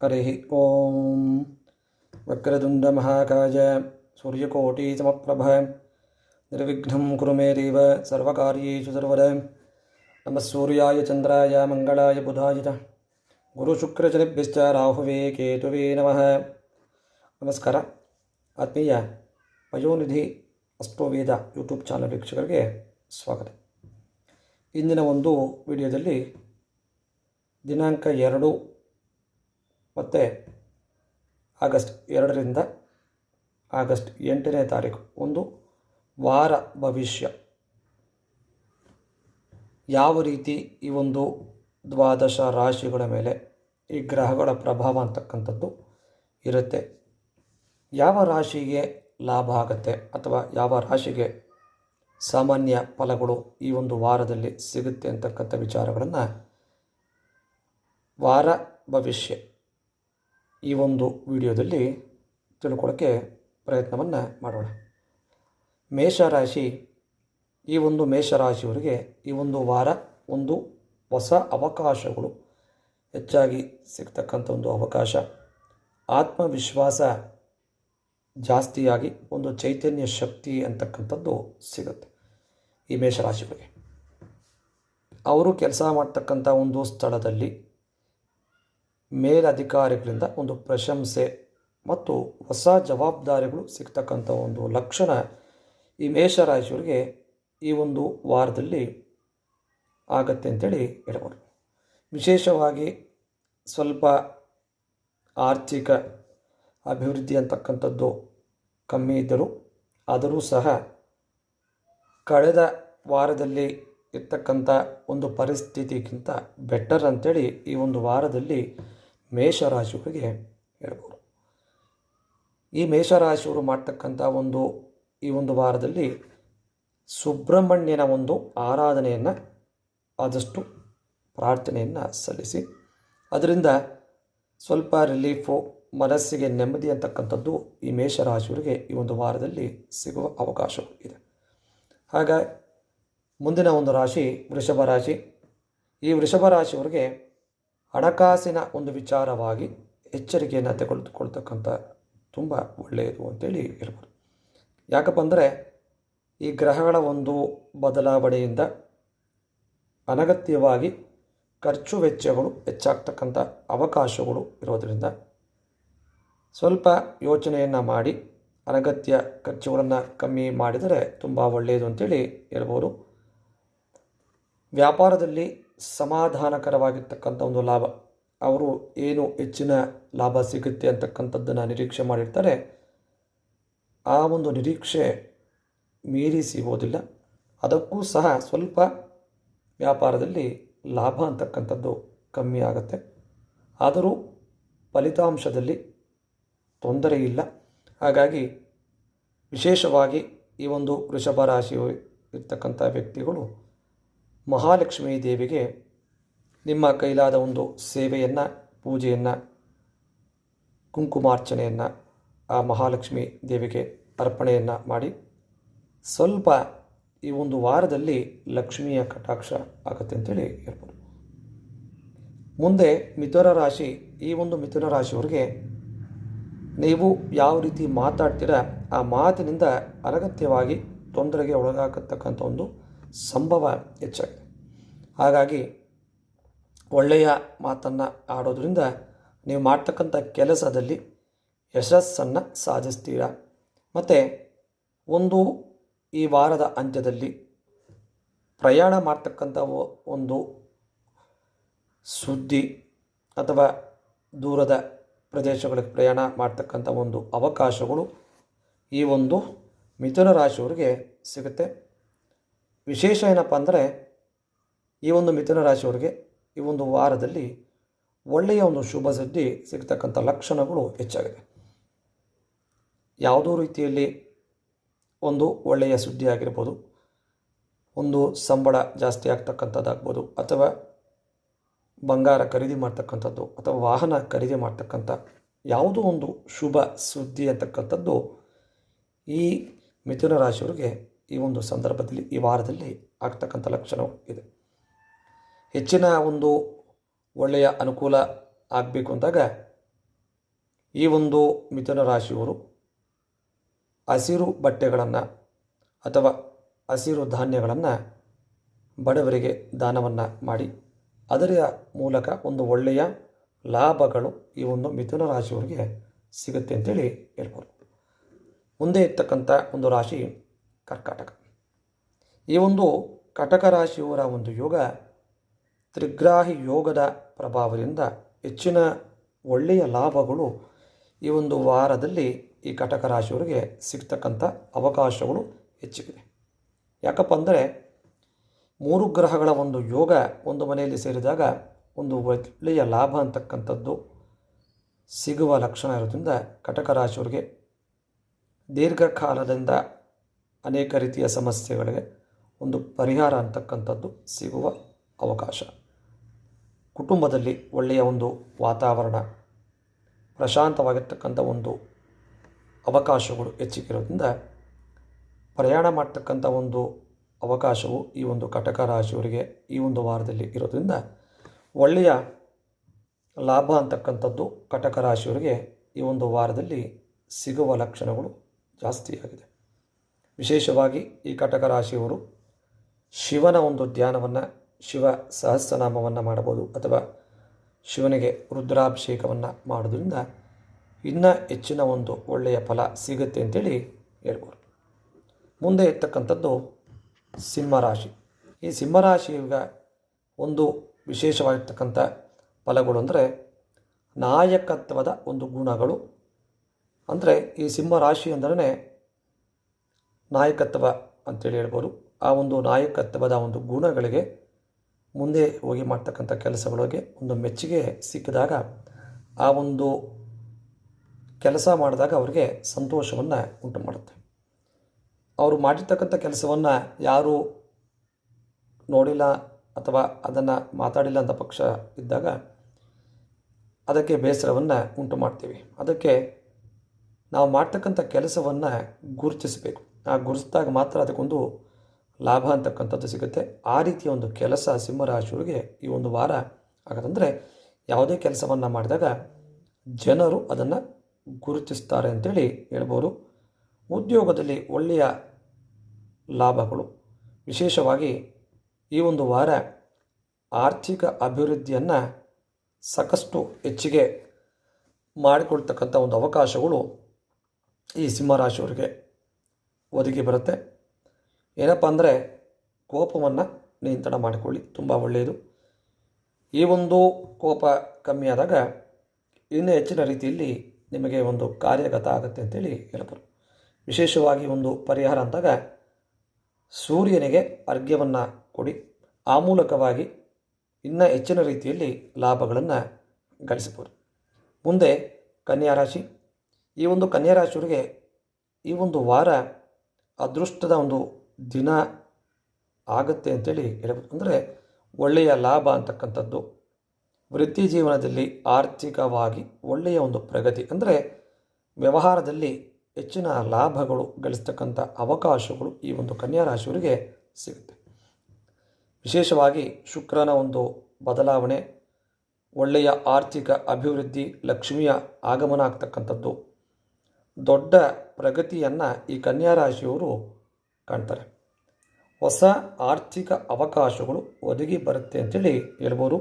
ಹರಿ ಓಂ. ವಕ್ರತುಂಡ ಮಹಾಕಾಯ ಸೂರ್ಯಕೋಟಿ ಸಮಪ್ರಭ ನಿರ್ವಿಘ್ನಂ ಕುರು ಮೇ ದೇವ ಸರ್ವಕಾರ್ಯೇಷು ಸರ್ವದಾ. ನಮಃ ಸೂರ್ಯಾಯ ಚಂದ್ರಾಯ ಮಂಗಳಾಯ ಬುಧಾಯ ಚ ಗುರುಶುಕ್ರಶನಿಭ್ಯಶ್ಚ ರಾಹುವೇ ಕೇತುವೇ ನಮಃ. ನಮಸ್ಕಾರ. ಆತ್ಮೀಯ ಪಯೋನಿಧಿ ಅಸ್ಟ್ರೋವೇದ ಯೂಟ್ಯೂಬ್ ಚಾನಲ್ ವೀಕ್ಷಕರಿಗೆ ಸ್ವಾಗತ. ಇಂದಿನ ಒಂದು ವಿಡಿಯೋದಲ್ಲಿ ದಿನಾಂಕ 2 ಮತ್ತು ಆಗಸ್ಟ್ 2ರಿಂದ ಆಗಸ್ಟ್ 8ನೇ ತಾರೀಕು ಒಂದು ವಾರ ಭವಿಷ್ಯ ಯಾವ ರೀತಿ ಈ ಒಂದು ದ್ವಾದಶ ರಾಶಿಗಳ ಮೇಲೆ ಈ ಗ್ರಹಗಳ ಪ್ರಭಾವ ಅಂತಕ್ಕಂಥದ್ದು ಇರುತ್ತೆ, ಯಾವ ರಾಶಿಗೆ ಲಾಭ ಆಗುತ್ತೆ ಅಥವಾ ಯಾವ ರಾಶಿಗೆ ಸಾಮಾನ್ಯ ಫಲಗಳು ಈ ಒಂದು ವಾರದಲ್ಲಿ ಸಿಗುತ್ತೆ ಅಂತಕ್ಕಂಥ ವಿಚಾರಗಳನ್ನು ವಾರ ಭವಿಷ್ಯ ಈ ಒಂದು ವಿಡಿಯೋದಲ್ಲಿ ತಿಳ್ಕೊಳ್ಳೋಕ್ಕೆ ಪ್ರಯತ್ನವನ್ನು ಮಾಡೋಣ. ಮೇಷರಾಶಿ, ಈ ಒಂದು ಮೇಷರಾಶಿಯವರಿಗೆ ಈ ಒಂದು ವಾರ ಒಂದು ಹೊಸ ಅವಕಾಶಗಳು ಹೆಚ್ಚಾಗಿ ಸಿಗ್ತಕ್ಕಂಥ ಒಂದು ಅವಕಾಶ, ಆತ್ಮವಿಶ್ವಾಸ ಜಾಸ್ತಿಯಾಗಿ ಒಂದು ಚೈತನ್ಯ ಶಕ್ತಿ ಅಂತಕ್ಕಂಥದ್ದು ಸಿಗುತ್ತೆ ಈ ಮೇಷರಾಶಿಯವರಿಗೆ. ಅವರು ಕೆಲಸ ಮಾಡ್ತಕ್ಕಂಥ ಒಂದು ಸ್ಥಳದಲ್ಲಿ ಮೇಲಧಿಕಾರಿಗಳಿಂದ ಒಂದು ಪ್ರಶಂಸೆ ಮತ್ತು ಹೊಸ ಜವಾಬ್ದಾರಿಗಳು ಸಿಗ್ತಕ್ಕಂಥ ಒಂದು ಲಕ್ಷಣ ಈ ಮೇಷರಾಶಿಯವರಿಗೆ ಈ ಒಂದು ವಾರದಲ್ಲಿ ಆಗತ್ತೆ ಅಂತೇಳಿ ಹೇಳ್ಬೋದು. ವಿಶೇಷವಾಗಿ ಸ್ವಲ್ಪ ಆರ್ಥಿಕ ಅಭಿವೃದ್ಧಿ ಅಂತಕ್ಕಂಥದ್ದು ಕಮ್ಮಿ ಇದ್ದರೂ ಆದರೂ ಸಹ ಕಳೆದ ವಾರದಲ್ಲಿ ಇರ್ತಕ್ಕಂಥ ಒಂದು ಪರಿಸ್ಥಿತಿಗಿಂತ ಬೆಟರ್ ಅಂಥೇಳಿ ಈ ಒಂದು ವಾರದಲ್ಲಿ ಮೇಷರಾಶಿಯವರಿಗೆ ಹೇಳ್ಬೋದು. ಈ ಮೇಷರಾಶಿಯವರು ಮಾಡ್ತಕ್ಕಂಥ ಈ ಒಂದು ವಾರದಲ್ಲಿ ಸುಬ್ರಹ್ಮಣ್ಯನ ಒಂದು ಆರಾಧನೆಯನ್ನು ಆದಷ್ಟು ಪ್ರಾರ್ಥನೆಯನ್ನು ಸಲ್ಲಿಸಿ, ಅದರಿಂದ ಸ್ವಲ್ಪ ರಿಲೀಫು, ಮನಸ್ಸಿಗೆ ನೆಮ್ಮದಿ ಅಂತಕ್ಕಂಥದ್ದು ಈ ಮೇಷರಾಶಿಯವರಿಗೆ ಈ ಒಂದು ವಾರದಲ್ಲಿ ಸಿಗುವ ಅವಕಾಶ ಇದೆ. ಹಾಗಾಗಿ ಮುಂದಿನ ಒಂದು ರಾಶಿ ವೃಷಭ ರಾಶಿ. ಈ ವೃಷಭ ರಾಶಿಯವರಿಗೆ ಹಣಕಾಸಿನ ಒಂದು ವಿಚಾರವಾಗಿ ಎಚ್ಚರಿಕೆಯನ್ನು ತೆಗೆದುಕೊಳ್ತಕ್ಕಂಥ ತುಂಬ ಒಳ್ಳೆಯದು ಅಂತೇಳಿ ಹೇಳ್ಬೋದು. ಯಾಕಪ್ಪ ಅಂದರೆ ಈ ಗ್ರಹಗಳ ಒಂದು ಬದಲಾವಣೆಯಿಂದ ಅನಗತ್ಯವಾಗಿ ಖರ್ಚು ವೆಚ್ಚಗಳು ಹೆಚ್ಚಾಗ್ತಕ್ಕಂಥ ಅವಕಾಶಗಳು ಇರೋದರಿಂದ ಸ್ವಲ್ಪ ಯೋಚನೆಯನ್ನು ಮಾಡಿ ಅನಗತ್ಯ ಖರ್ಚುಗಳನ್ನು ಕಮ್ಮಿ ಮಾಡಿದರೆ ತುಂಬ ಒಳ್ಳೆಯದು ಅಂತೇಳಿ ಹೇಳ್ಬೋದು. ವ್ಯಾಪಾರದಲ್ಲಿ ಸಮಾಧಾನಕರವಾಗಿರ್ತಕ್ಕಂಥ ಒಂದು ಲಾಭ, ಅವರು ಏನು ಹೆಚ್ಚಿನ ಲಾಭ ಸಿಗುತ್ತೆ ಅಂತಕ್ಕಂಥದ್ದನ್ನು ನಿರೀಕ್ಷೆ ಮಾಡಿರ್ತಾರೆ, ಆ ಒಂದು ನಿರೀಕ್ಷೆ ಮೀರಿ ಸಿಗೋದಿಲ್ಲ. ಅದಕ್ಕೂ ಸಹ ಸ್ವಲ್ಪ ವ್ಯಾಪಾರದಲ್ಲಿ ಲಾಭ ಅಂತಕ್ಕಂಥದ್ದು ಕಮ್ಮಿ ಆಗುತ್ತೆ, ಆದರೂ ಫಲಿತಾಂಶದಲ್ಲಿ ತೊಂದರೆ ಇಲ್ಲ. ಹಾಗಾಗಿ ವಿಶೇಷವಾಗಿ ಈ ಒಂದು ವೃಷಭ ರಾಶಿ ಇರ್ತಕ್ಕಂಥ ವ್ಯಕ್ತಿಗಳು ಮಹಾಲಕ್ಷ್ಮೀ ದೇವಿಗೆ ನಿಮ್ಮ ಕೈಲಾದ ಒಂದು ಸೇವೆಯನ್ನು, ಪೂಜೆಯನ್ನು, ಕುಂಕುಮಾರ್ಚನೆಯನ್ನು ಆ ಮಹಾಲಕ್ಷ್ಮೀ ದೇವಿಗೆ ಅರ್ಪಣೆಯನ್ನು ಮಾಡಿ ಸ್ವಲ್ಪ ಈ ಒಂದು ವಾರದಲ್ಲಿ ಲಕ್ಷ್ಮಿಯ ಕಟಾಕ್ಷ ಆಗುತ್ತೆ ಅಂತೇಳಿ ಹೇಳ್ಬೋದು. ಮುಂದೆ ಮಿಥುನ ರಾಶಿ. ಈ ಒಂದು ಮಿಥುನ ರಾಶಿಯವರಿಗೆ ನೀವು ಯಾವ ರೀತಿ ಮಾತಾಡ್ತೀರ ಆ ಮಾತಿನಿಂದ ಅನಗತ್ಯವಾಗಿ ತೊಂದರೆಗೆ ಒಳಗಾಗತಕ್ಕಂಥ ಒಂದು ಸಂಭವ ಹೆಚ್ಚಾಗಿದೆ. ಹಾಗಾಗಿ ಒಳ್ಳೆಯ ಮಾತನ್ನು ಆಡೋದ್ರಿಂದ ನೀವು ಮಾಡ್ತಕ್ಕಂಥ ಕೆಲಸದಲ್ಲಿ ಯಶಸ್ಸನ್ನು ಸಾಧಿಸ್ತೀರ. ಮತ್ತು ಈ ವಾರದ ಅಂತ್ಯದಲ್ಲಿ ಪ್ರಯಾಣ ಮಾಡ್ತಕ್ಕಂಥ ಒಂದು ಸುದ್ದಿ ಅಥವಾ ದೂರದ ಪ್ರದೇಶಗಳಿಗೆ ಪ್ರಯಾಣ ಮಾಡ್ತಕ್ಕಂಥ ಒಂದು ಅವಕಾಶಗಳು ಈ ಒಂದು ಮಿಥುನ ರಾಶಿಯವರಿಗೆ ಸಿಗುತ್ತೆ. ವಿಶೇಷ ಏನಪ್ಪ ಅಂದರೆ ಈ ಒಂದು ಮಿಥುನ ರಾಶಿಯವರಿಗೆ ಈ ಒಂದು ವಾರದಲ್ಲಿ ಒಳ್ಳೆಯ ಒಂದು ಶುಭ ಸುದ್ದಿ ಸಿಗ್ತಕ್ಕಂಥ ಲಕ್ಷಣಗಳು ಹೆಚ್ಚಾಗಿದೆ. ಯಾವುದೋ ರೀತಿಯಲ್ಲಿ ಒಂದು ಒಳ್ಳೆಯ ಸುದ್ದಿ ಆಗಿರ್ಬೋದು, ಒಂದು ಸಂಬಳ ಜಾಸ್ತಿ ಆಗ್ತಕ್ಕಂಥದ್ದಾಗ್ಬೋದು, ಅಥವಾ ಬಂಗಾರ ಖರೀದಿ ಮಾಡ್ತಕ್ಕಂಥದ್ದು, ಅಥವಾ ವಾಹನ ಖರೀದಿ ಮಾಡ್ತಕ್ಕಂಥ ಯಾವುದೋ ಒಂದು ಶುಭ ಸುದ್ದಿ ಅಂತಕ್ಕಂಥದ್ದು ಈ ಮಿಥುನ ರಾಶಿಯವರಿಗೆ ಈ ಒಂದು ಸಂದರ್ಭದಲ್ಲಿ ಈ ವಾರದಲ್ಲಿ ಆಗ್ತಕ್ಕಂಥ ಲಕ್ಷಣ ಇದೆ. ಹೆಚ್ಚಿನ ಒಂದು ಒಳ್ಳೆಯ ಅನುಕೂಲ ಆಗಬೇಕು ಅಂದಾಗ ಈ ಒಂದು ಮಿಥುನ ರಾಶಿಯವರು ಹಸಿರು ಬಟ್ಟೆಗಳನ್ನು ಅಥವಾ ಹಸಿರು ಧಾನ್ಯಗಳನ್ನು ಬಡವರಿಗೆ ದಾನವನ್ನು ಮಾಡಿ ಅದರ ಮೂಲಕ ಒಂದು ಒಳ್ಳೆಯ ಲಾಭಗಳು ಈ ಒಂದು ಮಿಥುನ ರಾಶಿಯವರಿಗೆ ಸಿಗುತ್ತೆ ಅಂತೇಳಿ ಹೇಳ್ಬೋದು. ಮುಂದೆ ಇರ್ತಕ್ಕಂಥ ಒಂದು ರಾಶಿ ಕರ್ಕಾಟಕ. ಈ ಒಂದು ಕಟಕ ರಾಶಿಯವರ ಒಂದು ಯೋಗ ತ್ರಿಗ್ರಾಹಿ ಯೋಗದ ಪ್ರಭಾವದಿಂದ ಹೆಚ್ಚಿನ ಒಳ್ಳೆಯ ಲಾಭಗಳು ಈ ಒಂದು ವಾರದಲ್ಲಿ ಈ ಕಟಕ ರಾಶಿಯವರಿಗೆ ಸಿಗ್ತಕ್ಕಂಥ ಅವಕಾಶಗಳು ಹೆಚ್ಚಿವೆ. ಯಾಕಪ್ಪ ಅಂದರೆ 3 ಗ್ರಹಗಳ ಒಂದು ಯೋಗ ಒಂದು ಮನೆಯಲ್ಲಿ ಸೇರಿದಾಗ ಒಂದು ಒಳ್ಳೆಯ ಲಾಭ ಅಂತಕ್ಕಂಥದ್ದು ಸಿಗುವ ಲಕ್ಷಣ ಇರೋದ್ರಿಂದ ಕಟಕ ರಾಶಿಯವರಿಗೆ ದೀರ್ಘಕಾಲದಿಂದ ಅನೇಕ ರೀತಿಯ ಸಮಸ್ಯೆಗಳಿಗೆ ಒಂದು ಪರಿಹಾರ ಅಂತಕ್ಕಂಥದ್ದು ಸಿಗುವ ಅವಕಾಶ. ಕುಟುಂಬದಲ್ಲಿ ಒಳ್ಳೆಯ ಒಂದು ವಾತಾವರಣ, ಪ್ರಶಾಂತವಾಗಿರ್ತಕ್ಕಂಥ ಒಂದು ಅವಕಾಶಗಳು ಹೆಚ್ಚಿಗಿರೋದ್ರಿಂದ ಪ್ರಯಾಣ ಮಾಡ್ತಕ್ಕಂಥ ಒಂದು ಅವಕಾಶವು ಈ ಒಂದು ಕಟಕ ರಾಶಿಯವರಿಗೆ ಈ ಒಂದು ವಾರದಲ್ಲಿ ಇರೋದ್ರಿಂದ ಒಳ್ಳೆಯ ಲಾಭ ಅಂತಕ್ಕಂಥದ್ದು ಕಟಕ ರಾಶಿಯವರಿಗೆ ಈ ಒಂದು ವಾರದಲ್ಲಿ ಸಿಗುವ ಲಕ್ಷಣಗಳು ಜಾಸ್ತಿಯಾಗಿದೆ. ವಿಶೇಷವಾಗಿ ಈ ಕಟಕ ರಾಶಿಯವರು ಶಿವನ ಒಂದು ಧ್ಯಾನವನ್ನು, ಶಿವ ಸಹಸ್ರನಾಮವನ್ನು ಮಾಡಬಹುದು ಅಥವಾ ಶಿವನಿಗೆ ರುದ್ರಾಭಿಷೇಕವನ್ನು ಮಾಡೋದ್ರಿಂದ ಇನ್ನೂ ಹೆಚ್ಚಿನ ಒಂದು ಒಳ್ಳೆಯ ಫಲ ಸಿಗುತ್ತೆ ಅಂತೇಳಿ ಹೇಳ್ಬೋದು. ಮುಂದೆ ಇರ್ತಕ್ಕಂಥದ್ದು ಸಿಂಹರಾಶಿ. ಈ ಸಿಂಹರಾಶಿಯ ಒಂದು ವಿಶೇಷವಾಗಿರ್ತಕ್ಕಂಥ ಫಲಗಳು ಅಂದರೆ ನಾಯಕತ್ವದ ಒಂದು ಗುಣಗಳು. ಅಂದರೆ ಈ ಸಿಂಹರಾಶಿ ಅಂದರೆ ನಾಯಕತ್ವ ಅಂತೇಳಿ ಹೇಳ್ಬೋದು. ಆ ಒಂದು ನಾಯಕತ್ವದ ಒಂದು ಗುಣಗಳಿಗೆ ಮುಂದೆ ಹೋಗಿ ಮಾಡ್ತಕ್ಕಂಥ ಕೆಲಸಗಳಿಗೆ ಒಂದು ಮೆಚ್ಚುಗೆ ಸಿಕ್ಕಿದಾಗ ಆ ಒಂದು ಕೆಲಸ ಮಾಡಿದಾಗ ಅವರಿಗೆ ಸಂತೋಷವನ್ನು ಉಂಟು ಮಾಡುತ್ತೆ. ಅವರು ಮಾಡಿರ್ತಕ್ಕಂಥ ಕೆಲಸವನ್ನು ಯಾರು ನೋಡಿಲ್ಲ ಅಥವಾ ಅದನ್ನು ಮಾತಾಡಿಲ್ಲ ಅಂತ ಪಕ್ಷ ಇದ್ದಾಗ ಅದಕ್ಕೆ ಬೇಸರವನ್ನು ಉಂಟು ಮಾಡ್ತೀವಿ. ಅದಕ್ಕೆ ನಾವು ಮಾಡ್ತಕ್ಕಂಥ ಕೆಲಸವನ್ನು ಗುರುತಿಸಬೇಕು. ಆ ಗುರುತಿಸಿದಾಗ ಮಾತ್ರ ಅದಕ್ಕೊಂದು ಲಾಭ ಅಂತಕ್ಕಂಥದ್ದು ಸಿಗುತ್ತೆ. ಆ ರೀತಿಯ ಒಂದು ಕೆಲಸ ಸಿಂಹರಾಶಿಯವರಿಗೆ ಈ ಒಂದು ವಾರ ಆಗೋದಂದರೆ ಯಾವುದೇ ಕೆಲಸವನ್ನು ಮಾಡಿದಾಗ ಜನರು ಅದನ್ನು ಗುರುತಿಸ್ತಾರೆ ಅಂತೇಳಿ ಹೇಳ್ಬೋದು. ಉದ್ಯೋಗದಲ್ಲಿ ಒಳ್ಳೆಯ ಲಾಭಗಳು, ವಿಶೇಷವಾಗಿ ಈ ಒಂದು ವಾರ ಆರ್ಥಿಕ ಅಭಿವೃದ್ಧಿಯನ್ನು ಸಾಕಷ್ಟು ಹೆಚ್ಚಿಗೆ ಮಾಡಿಕೊಳ್ತಕ್ಕಂಥ ಒಂದು ಅವಕಾಶಗಳು ಈ ಸಿಂಹರಾಶಿಯವರಿಗೆ ಒದಗಿ ಬರುತ್ತೆ. ಏನಪ್ಪ ಅಂದರೆ ಕೋಪವನ್ನು ನಿಯಂತ್ರಣ ಮಾಡಿಕೊಳ್ಳಿ, ತುಂಬ ಒಳ್ಳೆಯದು. ಈ ಒಂದು ಕೋಪ ಕಮ್ಮಿ ಆದಾಗ ಇನ್ನೂ ಹೆಚ್ಚಿನ ರೀತಿಯಲ್ಲಿ ನಿಮಗೆ ಒಂದು ಕಾರ್ಯಗತ ಆಗುತ್ತೆ ಅಂತೇಳಿ ಹೇಳ್ಬೋದು. ವಿಶೇಷವಾಗಿ ಒಂದು ಪರಿಹಾರ ಅಂದಾಗ ಸೂರ್ಯನಿಗೆ ಅರ್ಘ್ಯವನ್ನು ಕೊಡಿ. ಆ ಮೂಲಕವಾಗಿ ಇನ್ನೂ ಹೆಚ್ಚಿನ ರೀತಿಯಲ್ಲಿ ಲಾಭಗಳನ್ನು ಗಳಿಸಬಹುದು. ಮುಂದೆ ಕನ್ಯಾ ರಾಶಿ. ಈ ಒಂದು ಕನ್ಯಾ ರಾಶಿಯವರಿಗೆ ಈ ಒಂದು ವಾರ ಅದೃಷ್ಟದ ಒಂದು ದಿನ ಆಗುತ್ತೆ ಅಂತೇಳಿ ಹೇಳ್ಬೋದು. ಅಂದರೆ ಒಳ್ಳೆಯ ಲಾಭ ಅಂತಕ್ಕಂಥದ್ದು, ವೃತ್ತಿ ಜೀವನದಲ್ಲಿ ಆರ್ಥಿಕವಾಗಿ ಒಳ್ಳೆಯ ಒಂದು ಪ್ರಗತಿ, ಅಂದರೆ ವ್ಯವಹಾರದಲ್ಲಿ ಹೆಚ್ಚಿನ ಲಾಭಗಳು ಗಳಿಸ್ತಕ್ಕಂಥ ಅವಕಾಶಗಳು ಈ ಒಂದು ಕನ್ಯಾ ರಾಶಿಯವರಿಗೆ ಸಿಗುತ್ತೆ. ವಿಶೇಷವಾಗಿ ಶುಕ್ರನ ಒಂದು ಬದಲಾವಣೆ, ಒಳ್ಳೆಯ ಆರ್ಥಿಕ ಅಭಿವೃದ್ಧಿ, ಲಕ್ಷ್ಮಿಯ ಆಗಮನ ಆಗ್ತಕ್ಕಂಥದ್ದು, ದೊಡ್ಡ ಪ್ರಗತಿಯನ್ನು ಈ ಕನ್ಯಾ ರಾಶಿಯವರು ಕಾಣ್ತಾರೆ. ಹೊಸ ಆರ್ಥಿಕ ಅವಕಾಶಗಳು ಒದಗಿ ಬರುತ್ತೆ ಅಂತೇಳಿ ಹೇಳ್ಬೋದು.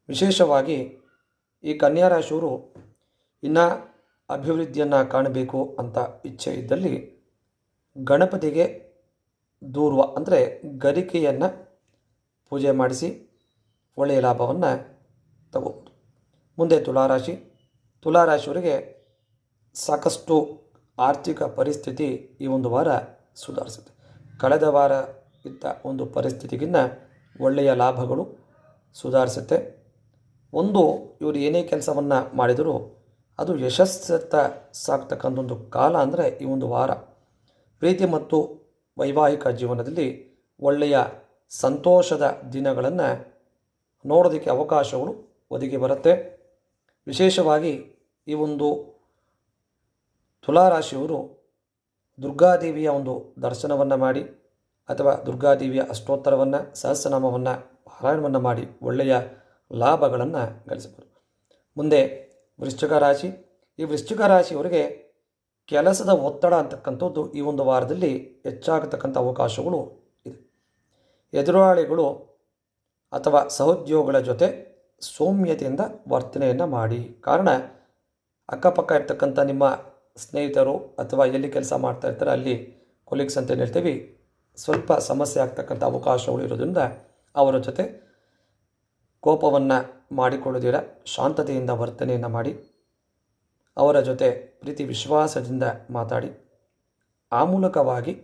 ವಿಶೇಷವಾಗಿ ಈ ಕನ್ಯಾ ರಾಶಿಯವರು ಇನ್ನು ಅಭಿವೃದ್ಧಿಯನ್ನು ಕಾಣಬೇಕು ಅಂತ ಇಚ್ಛೆ ಇದ್ದಲ್ಲಿ ಗಣಪತಿಗೆ ದೂರ್ವ ಅಂದರೆ ಗರಿಕೆಯನ್ನು ಪೂಜೆ ಮಾಡಿಸಿ ಒಳ್ಳೆಯ ಲಾಭವನ್ನು ತಗೋಬೋದು. ಮುಂದೆ ತುಲಾರಾಶಿ. ತುಲಾರಾಶಿಯವರಿಗೆ ಸಾಕಷ್ಟು ಆರ್ಥಿಕ ಪರಿಸ್ಥಿತಿ ಈ ಒಂದು ವಾರ ಸುಧಾರಿಸುತ್ತೆ. ಕಳೆದ ವಾರ ಇದ್ದ ಒಂದು ಪರಿಸ್ಥಿತಿಗಿನ್ನ ಒಳ್ಳೆಯ ಲಾಭಗಳು ಸುಧಾರಿಸುತ್ತೆ. ಒಂದು ಇವರು ಏನೇ ಕೆಲಸವನ್ನು ಮಾಡಿದರೂ ಅದು ಯಶಸ್ಸತ್ತ ಸಾಗ್ತಕ್ಕಂಥ ಒಂದು ಕಾಲ ಅಂದರೆ ಈ ಒಂದು ವಾರ. ಪ್ರೀತಿ ಮತ್ತು ವೈವಾಹಿಕ ಜೀವನದಲ್ಲಿ ಒಳ್ಳೆಯ ಸಂತೋಷದ ದಿನಗಳನ್ನು ನೋಡೋದಕ್ಕೆ ಅವಕಾಶಗಳು ಒದಗಿ ಬರುತ್ತೆ. ವಿಶೇಷವಾಗಿ ಈ ಒಂದು ತುಲಾರಾಶಿಯವರು ದುರ್ಗಾದೇವಿಯ ಒಂದು ದರ್ಶನವನ್ನು ಮಾಡಿ ಅಥವಾ ದುರ್ಗಾದೇವಿಯ ಅಷ್ಟೋತ್ತರವನ್ನು, ಸಹಸ್ರನಾಮವನ್ನು, ಪಾರಾಯಣವನ್ನು ಮಾಡಿ ಒಳ್ಳೆಯ ಲಾಭಗಳನ್ನು ಗಳಿಸಬಹುದು. ಮುಂದೆ ವೃಶ್ಚಿಕ ರಾಶಿ. ಈ ವೃಶ್ಚಿಕ ರಾಶಿಯವರಿಗೆ ಕೆಲಸದ ಒತ್ತಡ ಅಂತಕ್ಕಂಥದ್ದು ಈ ಒಂದು ವಾರದಲ್ಲಿ ಹೆಚ್ಚಾಗತಕ್ಕಂಥ ಅವಕಾಶಗಳು ಇದೆ. ಎದುರಾಳಿಗಳು ಅಥವಾ ಸಹೋದ್ಯೋಗಿಗಳ ಜೊತೆ ಸೌಮ್ಯತೆಯಿಂದ ವರ್ತನೆಯನ್ನು ಮಾಡಿ. ಕಾರಣ ಅಕ್ಕಪಕ್ಕ ಇರ್ತಕ್ಕಂಥ ನಿಮ್ಮ ಸ್ನೇಹಿತರು ಅಥವಾ ಎಲ್ಲಿ ಕೆಲಸ ಮಾಡ್ತಾ ಇರ್ತಾರೆ ಅಲ್ಲಿ ಕೊಲೀಗ್ಸ್ ಅಂತ ಏನು ಹೇಳ್ತೀವಿ, ಸ್ವಲ್ಪ ಸಮಸ್ಯೆ ಆಗ್ತಕ್ಕಂಥ ಅವಕಾಶಗಳು ಇರೋದ್ರಿಂದ ಅವರ ಜೊತೆ ಕೋಪವನ್ನು ಮಾಡಿಕೊಳ್ಳದಿರ ಶಾಂತತೆಯಿಂದ ವರ್ತನೆಯನ್ನು ಮಾಡಿ ಅವರ ಜೊತೆ ಪ್ರೀತಿ ವಿಶ್ವಾಸದಿಂದ ಮಾತಾಡಿ ಆ ಮೂಲಕವಾಗಿ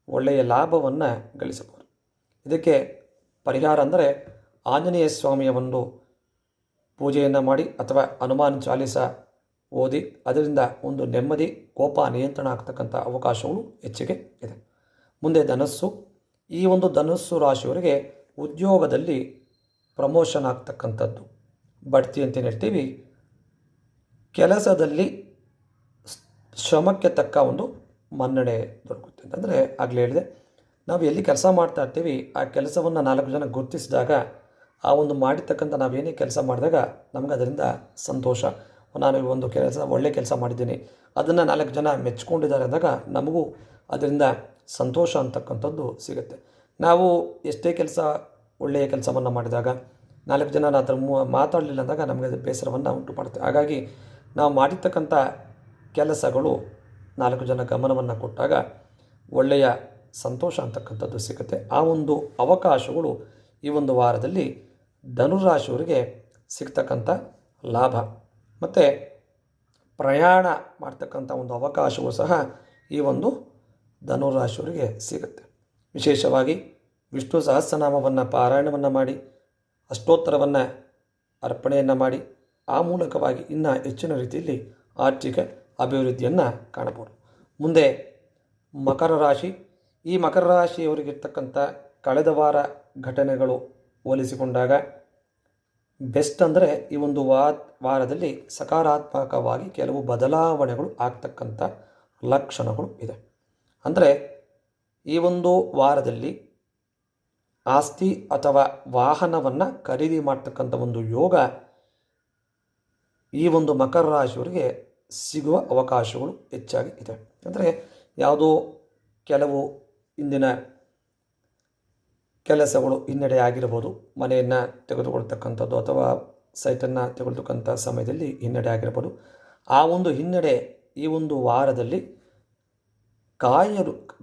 ಒಳ್ಳೆಯ ಲಾಭವನ್ನು ಗಳಿಸಬಹುದು. ಇದಕ್ಕೆ ಪರಿಹಾರ ಅಂದರೆ ಆಂಜನೇಯ ಸ್ವಾಮಿಯ ಒಂದು ಪೂಜೆಯನ್ನು ಮಾಡಿ ಅಥವಾ ಹನುಮಾನ್ ಚಾಲೀಸ ಓದಿ ಅದರಿಂದ ಒಂದು ನೆಮ್ಮದಿ, ಕೋಪ ನಿಯಂತ್ರಣ ಆಗ್ತಕ್ಕಂಥ ಅವಕಾಶಗಳು ಹೆಚ್ಚಿಗೆ ಇದೆ. ಮುಂದೆ ಧನಸ್ಸು. ಈ ಒಂದು ಧನಸ್ಸು ರಾಶಿಯವರಿಗೆ ಉದ್ಯೋಗದಲ್ಲಿ ಪ್ರಮೋಷನ್ ಆಗ್ತಕ್ಕಂಥದ್ದು, ಬಡ್ತಿ ಅಂತೇನು ಹೇಳ್ತೀವಿ, ಕೆಲಸದಲ್ಲಿ ಶ್ರಮಕ್ಕೆ ತಕ್ಕ ಒಂದು ಮನ್ನಣೆ ದೊರಕುತ್ತೆ. ಅಂತಂದರೆ ಆಗಲೇ ಹೇಳಿದೆ, ನಾವು ಎಲ್ಲಿ ಕೆಲಸ ಮಾಡ್ತಾ ಇರ್ತೀವಿ ಆ ಕೆಲಸವನ್ನು 4 ಜನ ಗುರುತಿಸಿದಾಗ ಆ ಒಂದು ಮಾಡಿರ್ತಕ್ಕಂಥ ನಾವೇನೇ ಕೆಲಸ ಮಾಡಿದಾಗ ನಮಗೆ ಅದರಿಂದ ಸಂತೋಷ. ನಾನು ಒಂದು ಒಳ್ಳೆಯ ಕೆಲಸ ಮಾಡಿದ್ದೀನಿ, ಅದನ್ನು 4 ಜನ ಮೆಚ್ಕೊಂಡಿದ್ದಾರೆ ಅಂದಾಗ ನಮಗೂ ಅದರಿಂದ ಸಂತೋಷ ಅಂತಕ್ಕಂಥದ್ದು ಸಿಗುತ್ತೆ. ನಾವು ಎಷ್ಟೇ ಒಳ್ಳೆಯ ಕೆಲಸವನ್ನು ಮಾಡಿದಾಗ 4 ಜನ ಅದರ ಮಾತಾಡಲಿಲ್ಲ ಅಂದಾಗ ನಮಗೆ ಅದು ಬೇಸರವನ್ನು ಉಂಟು ಮಾಡುತ್ತೆ. ಹಾಗಾಗಿ ನಾವು ಮಾಡಿರ್ತಕ್ಕಂಥ ಕೆಲಸಗಳು 4 ಜನ ಗಮನವನ್ನು ಕೊಟ್ಟಾಗ ಒಳ್ಳೆಯ ಸಂತೋಷ ಅಂತಕ್ಕಂಥದ್ದು ಸಿಗುತ್ತೆ. ಆ ಒಂದು ಅವಕಾಶಗಳು ಈ ಒಂದು ವಾರದಲ್ಲಿ ಧನುರಾಶಿಯವರಿಗೆ ಸಿಗ್ತಕ್ಕಂಥ ಲಾಭ ಮತ್ತು ಪ್ರಯಾಣ ಮಾಡ್ತಕ್ಕಂಥ ಒಂದು ಅವಕಾಶವೂ ಸಹ ಈ ಒಂದು ಧನುರಾಶಿಯವರಿಗೆ ಸಿಗುತ್ತೆ. ವಿಶೇಷವಾಗಿ ವಿಷ್ಣು ಸಹಸ್ರನಾಮವನ್ನು ಪಾರಾಯಣವನ್ನು ಮಾಡಿ ಅಷ್ಟೋತ್ತರವನ್ನು ಅರ್ಪಣೆಯನ್ನು ಮಾಡಿ ಆ ಮೂಲಕವಾಗಿ ಇನ್ನೂ ಹೆಚ್ಚಿನ ರೀತಿಯಲ್ಲಿ ಆರ್ಥಿಕ ಅಭಿವೃದ್ಧಿಯನ್ನು ಕಾಣಬಹುದು. ಮುಂದೆ ಮಕರ ರಾಶಿ. ಈ ಮಕರ ರಾಶಿಯವರಿಗಿರ್ತಕ್ಕಂಥ ಕಳೆದ ವಾರ ಘಟನೆಗಳು ಹೋಲಿಸಿಕೊಂಡಾಗ ಬೆಸ್ಟ್ ಅಂದರೆ ಈ ಒಂದು ವಾರದಲ್ಲಿ ಸಕಾರಾತ್ಮಕವಾಗಿ ಕೆಲವು ಬದಲಾವಣೆಗಳು ಆಗ್ತಕ್ಕಂಥ ಲಕ್ಷಣಗಳು ಇದೆ. ಅಂದರೆ ಈ ಒಂದು ವಾರದಲ್ಲಿ ಆಸ್ತಿ ಅಥವಾ ವಾಹನವನ್ನು ಖರೀದಿ ಮಾಡ್ತಕ್ಕಂಥ ಒಂದು ಯೋಗ ಈ ಒಂದು ಮಕರ ರಾಶಿಯವರಿಗೆ ಸಿಗುವ ಅವಕಾಶಗಳು ಹೆಚ್ಚಾಗಿ ಇದೆ. ಅಂದರೆ ಯಾವುದೋ ಕೆಲವು ಇಂದಿನ ಕೆಲಸಗಳು ಹಿನ್ನಡೆ ಆಗಿರ್ಬೋದು, ಮನೆಯನ್ನು ತೆಗೆದುಕೊಳ್ತಕ್ಕಂಥದ್ದು ಅಥವಾ ಸೈಟನ್ನು ತೆಗೆದುಕೊಂಥ ಸಮಯದಲ್ಲಿ ಹಿನ್ನಡೆ ಆಗಿರ್ಬೋದು. ಆ ಒಂದು ಹಿನ್ನಡೆ ಈ ಒಂದು ವಾರದಲ್ಲಿ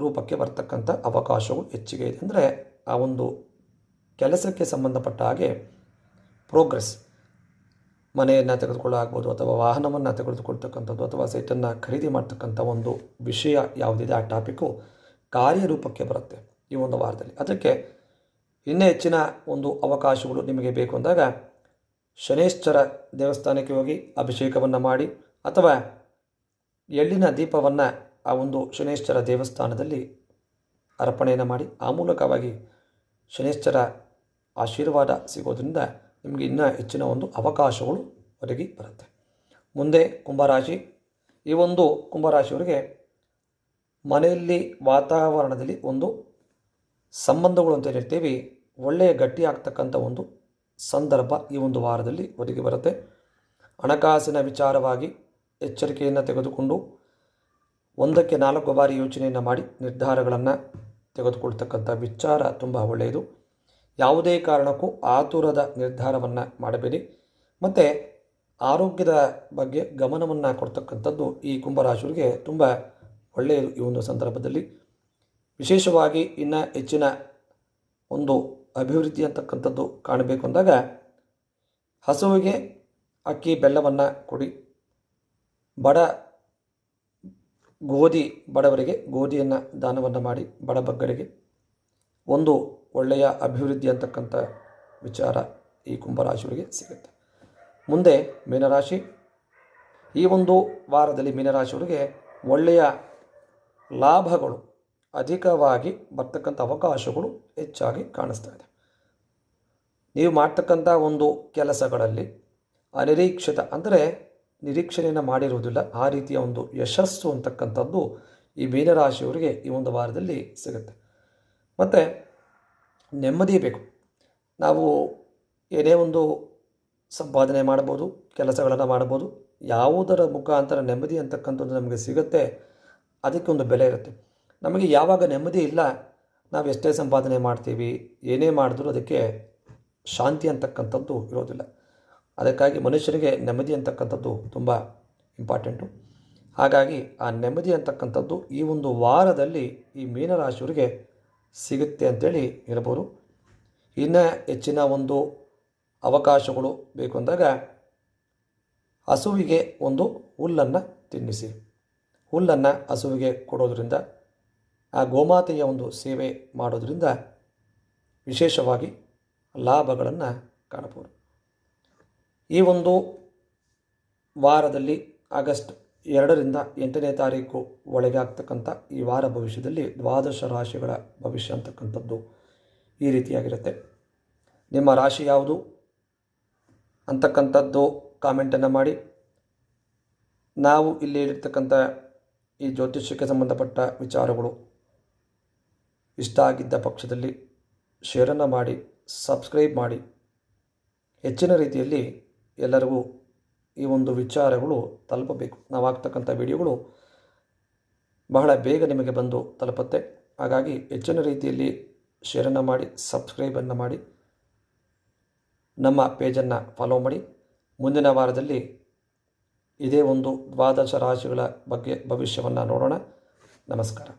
ರೂಪಕ್ಕೆ ಬರ್ತಕ್ಕಂಥ ಅವಕಾಶಗಳು ಹೆಚ್ಚಿಗೆ ಇದೆ. ಅಂದರೆ ಆ ಒಂದು ಕೆಲಸಕ್ಕೆ ಸಂಬಂಧಪಟ್ಟ ಹಾಗೆ ಪ್ರೋಗ್ರೆಸ್, ಮನೆಯನ್ನು ತೆಗೆದುಕೊಳ್ಳಾಗ್ಬೋದು ಅಥವಾ ವಾಹನವನ್ನು ತೆಗೆದುಕೊಳ್ತಕ್ಕಂಥದ್ದು ಅಥವಾ ಸೈಟನ್ನು ಖರೀದಿ ಮಾಡ್ತಕ್ಕಂಥ ಒಂದು ವಿಷಯ ಯಾವುದಿದೆ ಆ ಟಾಪಿಕ್ಕು ಕಾರ್ಯರೂಪಕ್ಕೆ ಬರುತ್ತೆ ಈ ಒಂದು ವಾರದಲ್ಲಿ. ಅದಕ್ಕೆ ಇನ್ನೂ ಹೆಚ್ಚಿನ ಒಂದು ಅವಕಾಶಗಳು ನಿಮಗೆ ಬೇಕು ಅಂದಾಗ ಶನೇಶ್ವರ ದೇವಸ್ಥಾನಕ್ಕೆ ಹೋಗಿ ಅಭಿಷೇಕವನ್ನು ಮಾಡಿ ಅಥವಾ ಎಳ್ಳಿನ ದೀಪವನ್ನು ಆ ಒಂದು ಶನೇಶ್ವರ ದೇವಸ್ಥಾನದಲ್ಲಿ ಅರ್ಪಣೆಯನ್ನು ಮಾಡಿ ಆ ಮೂಲಕವಾಗಿ ಶನೇಶ್ವರ ಆಶೀರ್ವಾದ ಸಿಗೋದ್ರಿಂದ ನಿಮಗೆ ಇನ್ನೂ ಹೆಚ್ಚಿನ ಒಂದು ಅವಕಾಶಗಳು ಒದಗಿ ಬರುತ್ತೆ. ಮುಂದೆ ಕುಂಭರಾಶಿ. ಈ ಒಂದು ಕುಂಭರಾಶಿಯವರಿಗೆ ಮನೆಯಲ್ಲಿ ವಾತಾವರಣದಲ್ಲಿ ಒಂದು ಸಂಬಂಧಗಳು ಅಂತ ಹೇಳ್ತೀವಿ, ಒಳ್ಳೆಯ ಗಟ್ಟಿ ಆಗ್ತಕ್ಕಂಥ ಒಂದು ಸಂದರ್ಭ ಈ ಒಂದು ವಾರದಲ್ಲಿ ಒದಗಿ ಬರುತ್ತೆ. ಹಣಕಾಸಿನ ವಿಚಾರವಾಗಿ ಎಚ್ಚರಿಕೆಯನ್ನು ತೆಗೆದುಕೊಂಡು 1ಕ್ಕೆ 4 ಬಾರಿ ಯೋಚನೆಯನ್ನು ಮಾಡಿ ನಿರ್ಧಾರಗಳನ್ನು ತೆಗೆದುಕೊಳ್ತಕ್ಕಂಥ ವಿಚಾರ ತುಂಬ ಒಳ್ಳೆಯದು. ಯಾವುದೇ ಕಾರಣಕ್ಕೂ ಆತುರದ ನಿರ್ಧಾರವನ್ನು ಮಾಡಬೇಡಿ. ಮತ್ತು ಆರೋಗ್ಯದ ಬಗ್ಗೆ ಗಮನವನ್ನು ಕೊಡ್ತಕ್ಕಂಥದ್ದು ಈ ಕುಂಭರಾಶಿಯವರಿಗೆ ತುಂಬ ಒಳ್ಳೆಯದು. ಈ ಒಂದು ಸಂದರ್ಭದಲ್ಲಿ ವಿಶೇಷವಾಗಿ ಇನ್ನು ಹೆಚ್ಚಿನ ಒಂದು ಅಭಿವೃದ್ಧಿ ಅಂತಕ್ಕಂಥದ್ದು ಕಾಣಬೇಕು ಅಂದಾಗ ಹಸುವಿಗೆ ಅಕ್ಕಿ ಬೆಲ್ಲವನ್ನು ಕೊಡಿ. ಬಡವರಿಗೆ ಗೋಧಿಯನ್ನು ದಾನವನ್ನು ಮಾಡಿ ಬಡಬಗ್ಗರಿಗೆ ಒಂದು ಒಳ್ಳೆಯ ಅಭಿವೃದ್ಧಿ ಅಂತಕ್ಕಂಥ ವಿಚಾರ ಈ ಕುಂಭರಾಶಿಯವರಿಗೆ ಸಿಗುತ್ತೆ. ಮುಂದೆ ಮೀನರಾಶಿ. ಈ ಒಂದು ವಾರದಲ್ಲಿ ಮೀನರಾಶಿಯವರಿಗೆ ಒಳ್ಳೆಯ ಲಾಭಗಳು ಅಧಿಕವಾಗಿ ಬರ್ತಕ್ಕಂಥ ಅವಕಾಶಗಳು ಹೆಚ್ಚಾಗಿ ಕಾಣಿಸ್ತಾ ಇದೆ. ನೀವು ಮಾಡ್ತಕ್ಕಂಥ ಒಂದು ಕೆಲಸಗಳಲ್ಲಿ ಅನಿರೀಕ್ಷಿತ ಅಂದರೆ ನಿರೀಕ್ಷಣೆಯನ್ನು ಮಾಡಿರುವುದಿಲ್ಲ, ಆ ರೀತಿಯ ಒಂದು ಯಶಸ್ಸು ಅಂತಕ್ಕಂಥದ್ದು ಈ ಮೀನರಾಶಿಯವರಿಗೆ ಈ ಒಂದು ವಾರದಲ್ಲಿ ಸಿಗುತ್ತೆ. ಮತ್ತು ನೆಮ್ಮದಿ ಬೇಕು. ನಾವು ಏನೇ ಒಂದು ಸಂಪಾದನೆ ಮಾಡ್ಬೋದು, ಕೆಲಸಗಳನ್ನು ಮಾಡ್ಬೋದು, ಯಾವುದರ ಮುಖಾಂತರ ನೆಮ್ಮದಿ ಅಂತಕ್ಕಂಥದ್ದು ನಮಗೆ ಸಿಗುತ್ತೆ, ಅದಕ್ಕೊಂದು ಬೆಲೆ ಇರುತ್ತೆ. ನಮಗೆ ಯಾವಾಗ ನೆಮ್ಮದಿ ಇಲ್ಲ, ನಾವು ಎಷ್ಟೇ ಸಂಪಾದನೆ ಮಾಡ್ತೀವಿ, ಏನೇ ಮಾಡಿದ್ರೂ ಅದಕ್ಕೆ ಶಾಂತಿ ಅಂತಕ್ಕಂಥದ್ದು ಇರೋದಿಲ್ಲ. ಅದಕ್ಕಾಗಿ ಮನುಷ್ಯನಿಗೆ ನೆಮ್ಮದಿ ಅಂತಕ್ಕಂಥದ್ದು ತುಂಬ ಇಂಪಾರ್ಟೆಂಟು. ಹಾಗಾಗಿ ಆ ನೆಮ್ಮದಿ ಅಂತಕ್ಕಂಥದ್ದು ಈ ಒಂದು ವಾರದಲ್ಲಿ ಈ ಮೀನರಾಶಿಯವರಿಗೆ ಸಿಗುತ್ತೆ ಅಂತೇಳಿ ಹೇಳ್ಬೋದು. ಇನ್ನು ಹೆಚ್ಚಿನ ಒಂದು ಅವಕಾಶಗಳು ಬೇಕು ಅಂದಾಗ ಹಸುವಿಗೆ ಒಂದು ಹುಲ್ಲನ್ನು ತಿನ್ನಿಸಿ. ಹುಲ್ಲನ್ನು ಹಸುವಿಗೆ ಕೊಡೋದ್ರಿಂದ, ಆ ಗೋಮಾತೆಯ ಒಂದು ಸೇವೆ ಮಾಡೋದರಿಂದ ವಿಶೇಷವಾಗಿ ಲಾಭಗಳನ್ನು ಕಾಣಬಹುದು. ಈ ಒಂದು ವಾರದಲ್ಲಿ ಆಗಸ್ಟ್ 2ರಿಂದ 8ನೇ ತಾರೀಕು ಒಳಗೆ ಆಗ್ತಕ್ಕಂಥ ಈ ವಾರ ಭವಿಷ್ಯದಲ್ಲಿ 12 ರಾಶಿಗಳ ಭವಿಷ್ಯ ಅಂತಕ್ಕಂಥದ್ದು ಈ ರೀತಿಯಾಗಿರುತ್ತೆ. ನಿಮ್ಮ ರಾಶಿ ಯಾವುದು ಅಂತಕ್ಕಂಥದ್ದು ಕಾಮೆಂಟನ್ನು ಮಾಡಿ. ನಾವು ಇಲ್ಲಿ ಹೇಳಿರ್ತಕ್ಕಂಥ ಈ ಜ್ಯೋತಿಷ್ಯಕ್ಕೆ ಸಂಬಂಧಪಟ್ಟ ವಿಚಾರಗಳು ಇಷ್ಟ ಆಗಿದ್ದ ಪಕ್ಷದಲ್ಲಿ ಶೇರನ್ನು ಮಾಡಿ, ಸಬ್ಸ್ಕ್ರೈಬ್ ಮಾಡಿ. ಹೆಚ್ಚಿನ ರೀತಿಯಲ್ಲಿ ಎಲ್ಲರಿಗೂ ಈ ಒಂದು ವಿಚಾರಗಳು ತಲುಪಬೇಕು. ನಾವು ಆಗ್ತಕ್ಕಂಥ ವಿಡಿಯೋಗಳು ಬಹಳ ಬೇಗ ನಿಮಗೆ ಬಂದು ತಲುಪುತ್ತೆ. ಹಾಗಾಗಿ ಹೆಚ್ಚಿನ ರೀತಿಯಲ್ಲಿ ಶೇರನ್ನು ಮಾಡಿ, ಸಬ್ಸ್ಕ್ರೈಬನ್ನು ಮಾಡಿ, ನಮ್ಮ ಪೇಜನ್ನು ಫಾಲೋ ಮಾಡಿ. ಮುಂದಿನ ವಾರದಲ್ಲಿ ಇದೇ ಒಂದು 12 ರಾಶಿಗಳ ಬಗ್ಗೆ ಭವಿಷ್ಯವನ್ನು ನೋಡೋಣ. ನಮಸ್ಕಾರ.